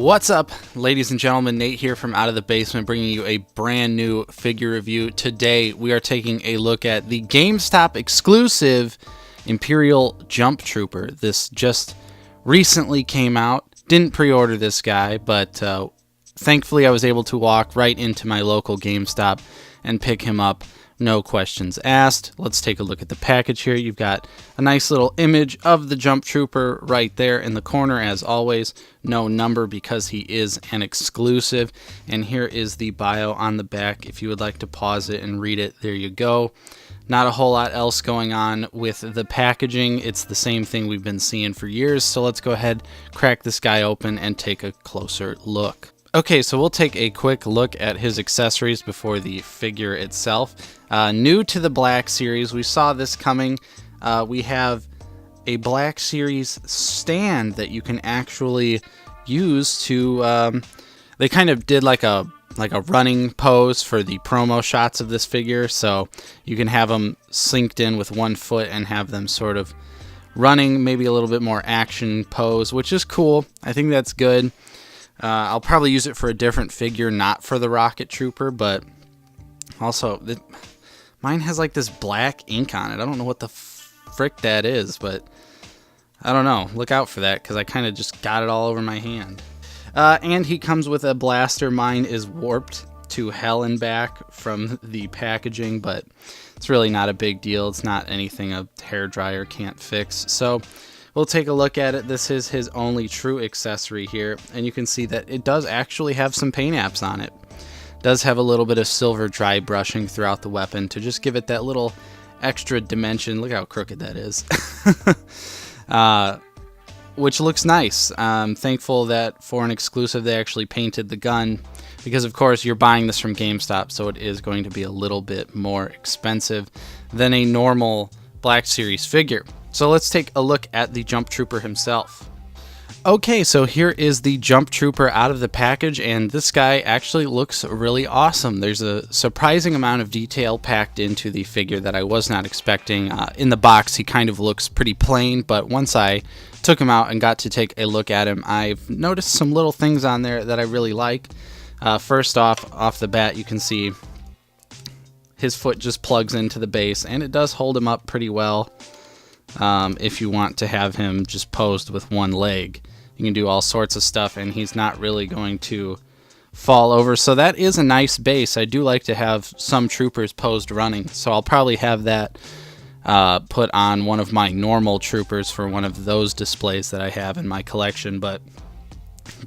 What's up, ladies and gentlemen? Nate here from Out of the Basement, bringing you a brand new figure review. Today we are taking a look at the GameStop exclusive Imperial Jumptrooper. This just recently came out. Didn't pre-order this guy, but thankfully I was able to walk right into my local GameStop and pick him up. No questions asked. Let's take a look at the package here. You've got a nice little image of the Jumptrooper right there in the corner, as always. No number because he is an exclusive. And here is the bio on the back. If you would like to pause it and read it, there you go. Not a whole lot else going on with the packaging. It's the same thing we've been seeing for years. So let's go ahead, crack this guy open, and take a closer look. Okay, so we'll take a quick look at his accessories before the figure itself. New to the Black Series, we saw this coming. We have a Black Series stand that you can actually use to... they kind of did like a running pose for the promo shots of this figure, so you can have them synced in with one foot and have them sort of running, maybe a little bit more action pose, which is cool. I think that's good. I'll probably use it for a different figure, not for the Rocket Trooper, but also mine has like this black ink on it. I don't know what the frick that is, but I don't know. Look out for that because I kind of just got it all over my hand. And he comes with a blaster. Mine is warped to hell and back from the packaging, but it's really not a big deal. It's not anything a hairdryer can't fix. So we'll take a look at it. This is his only true accessory here, and you can see that it does actually have some paint apps on it. It does have a little bit of silver dry brushing throughout the weapon to just give it that little extra dimension. Look how crooked that is. Which looks nice. I'm thankful that for an exclusive they actually painted the gun, because of course you're buying this from GameStop, so it is going to be a little bit more expensive than a normal Black Series figure. So let's take a look at the Jumptrooper himself. Okay, so here is the Jumptrooper out of the package, and this guy actually looks really awesome. There's a surprising amount of detail packed into the figure that I was not expecting. In the box, he kind of looks pretty plain, but once I took him out and got to take a look at him, I've noticed some little things on there that I really like. First off the bat, you can see his foot just plugs into the base, and it does hold him up pretty well. If you want to have him just posed with one leg, you can do all sorts of stuff and he's not really going to fall over. So that is a nice base. I do like to have some troopers posed running, so I'll probably have that put on one of my normal troopers for one of those displays that I have in my collection. But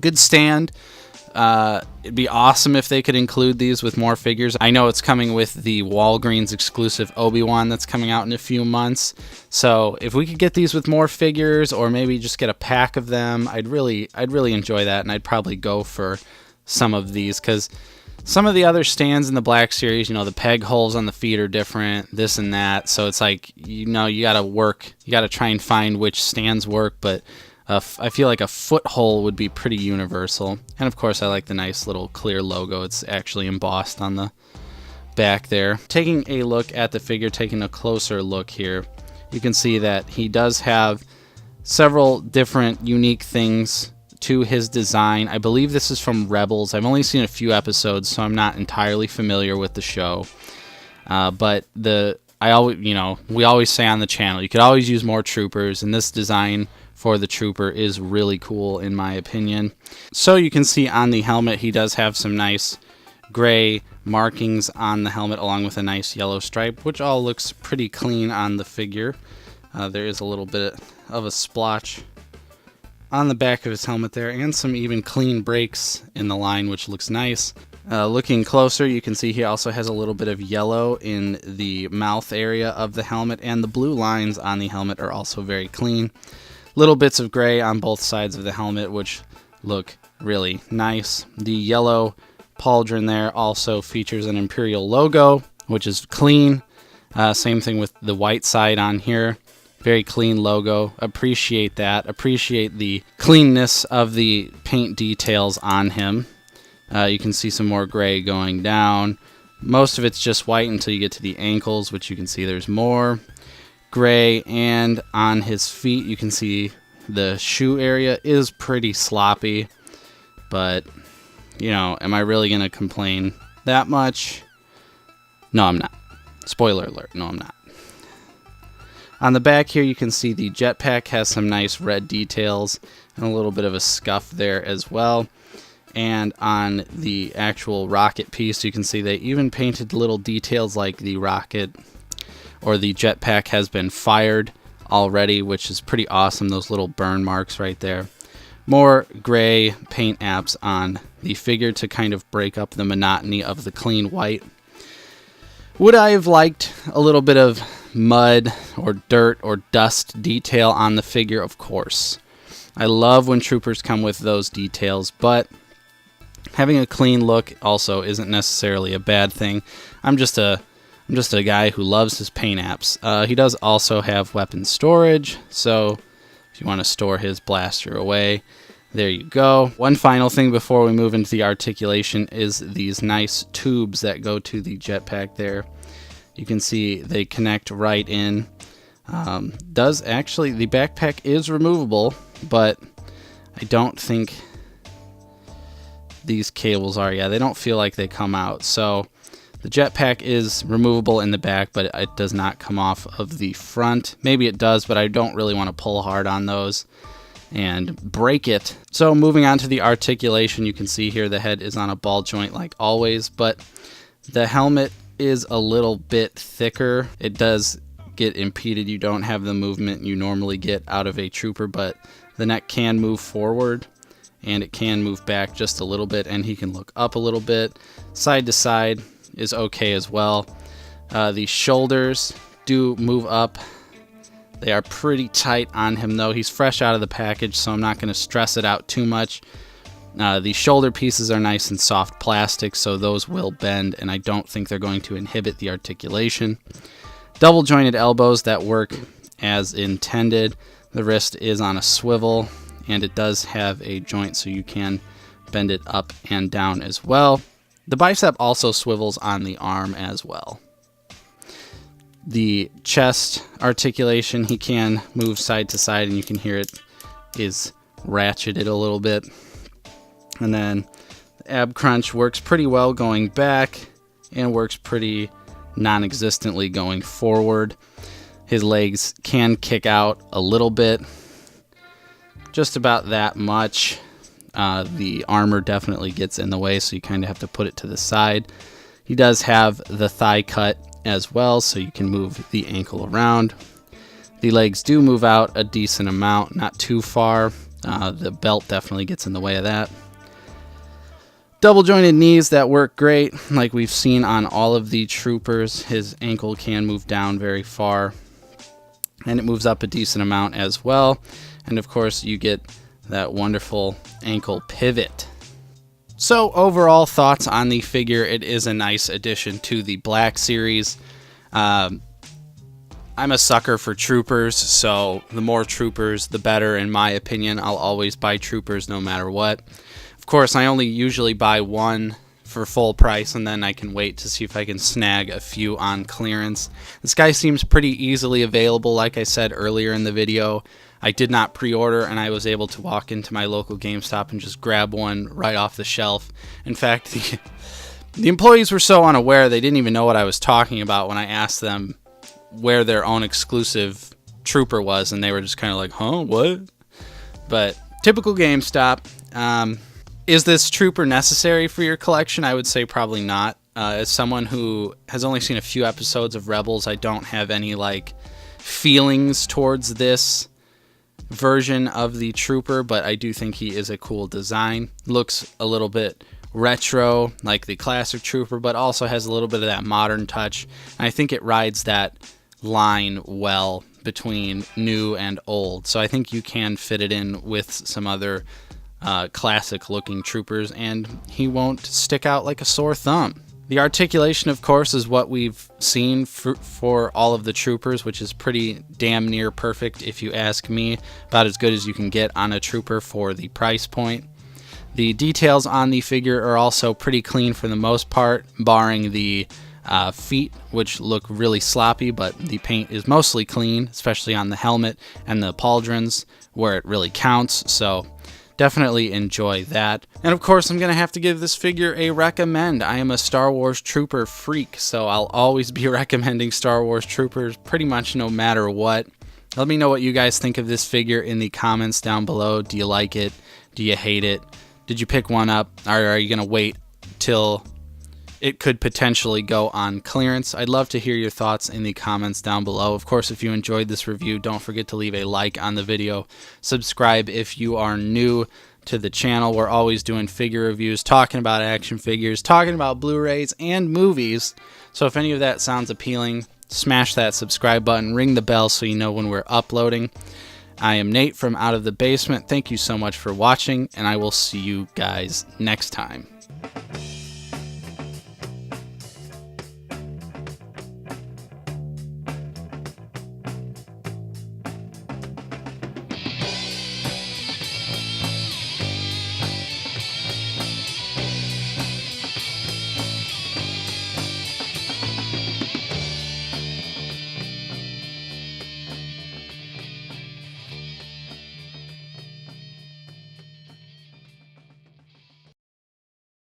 good stand. It'd be awesome if they could include these with more figures. I know it's coming with the Walgreens exclusive Obi-Wan that's coming out in a few months. So if we could get these with more figures, or maybe just get a pack of them, I'd really enjoy that, and I'd probably go for some of these, because some of the other stands in the Black Series, you know, the peg holes on the feet are different, this and that. So it's like, you know, you gotta try and find which stands work, but I feel like a foot hole would be pretty universal. And of course I like the nice little clear logo. It's actually embossed on the back there. Taking a look at the figure, taking a closer look here, you can see that he does have several different unique things to his design. I believe this is from Rebels. I've only seen a few episodes, so I'm not entirely familiar with the show. But we always say on the channel, you could always use more troopers, and this design for the trooper is really cool in my opinion. So you can see on the helmet he does have some nice gray markings on the helmet, along with a nice yellow stripe, which all looks pretty clean on the figure. There is a little bit of a splotch on the back of his helmet there, and some even clean breaks in the line, which looks nice. Looking closer, you can see he also has a little bit of yellow in the mouth area of the helmet, and the blue lines on the helmet are also very clean. Little bits of gray on both sides of the helmet, which look really nice. The yellow pauldron there also features an Imperial logo, which is clean. Same thing with the white side on here. Very clean logo. Appreciate that. Appreciate the cleanness of the paint details on him. You can see some more gray going down. Most of it's just white until you get to the ankles, which you can see there's more gray, and on his feet you can see the shoe area is pretty sloppy. but, you know, am I really going to complain that much? No, I'm not. Spoiler alert, no, I'm not. On the back here, you can see the jetpack has some nice red details and a little bit of a scuff there as well. And on the actual rocket piece, you can see they even painted little details like the rocket or the jetpack has been fired already, which is pretty awesome. Those little burn marks right there. More gray paint apps on the figure to kind of break up the monotony of the clean white. Would I have liked a little bit of mud or dirt or dust detail on the figure? Of course. I love when troopers come with those details, but having a clean look also isn't necessarily a bad thing. I'm just a guy who loves his paint apps. He does also have weapon storage, so if you want to store his blaster away, there you go. One final thing before we move into the articulation is these nice tubes that go to the jetpack there. You can see they connect right in. The backpack is removable, but I don't think these cables are. Yeah, they don't feel like they come out. So the jetpack is removable in the back, but it does not come off of the front. Maybe it does, but I don't really want to pull hard on those and break it. So moving on to the articulation, you can see here the head is on a ball joint like always, but the helmet is a little bit thicker. It does get impeded. You don't have the movement you normally get out of a trooper, but the neck can move forward and it can move back just a little bit, and he can look up a little bit. Side to side is okay as well. The shoulders do move up. They are pretty tight on him though. He's fresh out of the package, so I'm not going to stress it out too much. The shoulder pieces are nice and soft plastic, so those will bend, and I don't think they're going to inhibit the articulation. Double jointed elbows that work as intended. The wrist is on a swivel, and it does have a joint so you can bend it up and down as well. The bicep also swivels on the arm as well. The chest articulation, he can move side to side, and you can hear it is ratcheted a little bit. And then the ab crunch works pretty well going back and works pretty non-existently going forward. His legs can kick out a little bit, just about that much. The armor definitely gets in the way, so you kind of have to put it to the side. He does have the thigh cut as well, so you can move the ankle around. The legs do move out a decent amount, not too far. The belt definitely gets in the way of that. Double jointed knees that work great, like we've seen on all of the troopers. His ankle can move down very far, and it moves up a decent amount as well. And of course, you get that wonderful ankle pivot. So overall thoughts on the figure, it is a nice addition to the Black Series. I'm a sucker for troopers, so the more troopers, the better in my opinion. I'll always buy troopers no matter what. Of course, I only usually buy one for full price, and then I can wait to see if I can snag a few on clearance. This guy seems pretty easily available. Like I said earlier in the video, I did not pre-order, and I was able to walk into my local GameStop and just grab one right off the shelf. In fact, the employees were so unaware they didn't even know what I was talking about when I asked them where their own exclusive trooper was, and they were just kind of like, huh, what? But typical GameStop. Is this trooper necessary for your collection? I would say probably not. As someone who has only seen a few episodes of Rebels, I don't have any feelings towards this version of the trooper, but I do think he is a cool design. Looks a little bit retro like the classic trooper, but also has a little bit of that modern touch, and I think it rides that line well between new and old. So I think you can fit it in with some other classic looking troopers, and he won't stick out like a sore thumb. The articulation, of course, is what we've seen for all of the troopers, which is pretty damn near perfect if you ask me. About as good as you can get on a trooper for the price point. The details on the figure are also pretty clean for the most part, barring the feet, which look really sloppy, but the paint is mostly clean, especially on the helmet and the pauldrons where it really counts. So definitely enjoy that. And of course, I'm going to have to give this figure a recommend. I am a Star Wars Trooper freak, so I'll always be recommending Star Wars Troopers pretty much no matter what. Let me know what you guys think of this figure in the comments down below. Do you like it? Do you hate it? Did you pick one up? Or are you going to wait till it could potentially go on clearance? I'd love to hear your thoughts in the comments down below. Of course, if you enjoyed this review, don't forget to leave a like on the video. Subscribe if you are new to the channel. We're always doing figure reviews, talking about action figures, talking about Blu-rays and movies. So if any of that sounds appealing, smash that subscribe button, ring the bell so you know when we're uploading. I am Nate from Out of the Basement. Thank you so much for watching, and I will see you guys next time.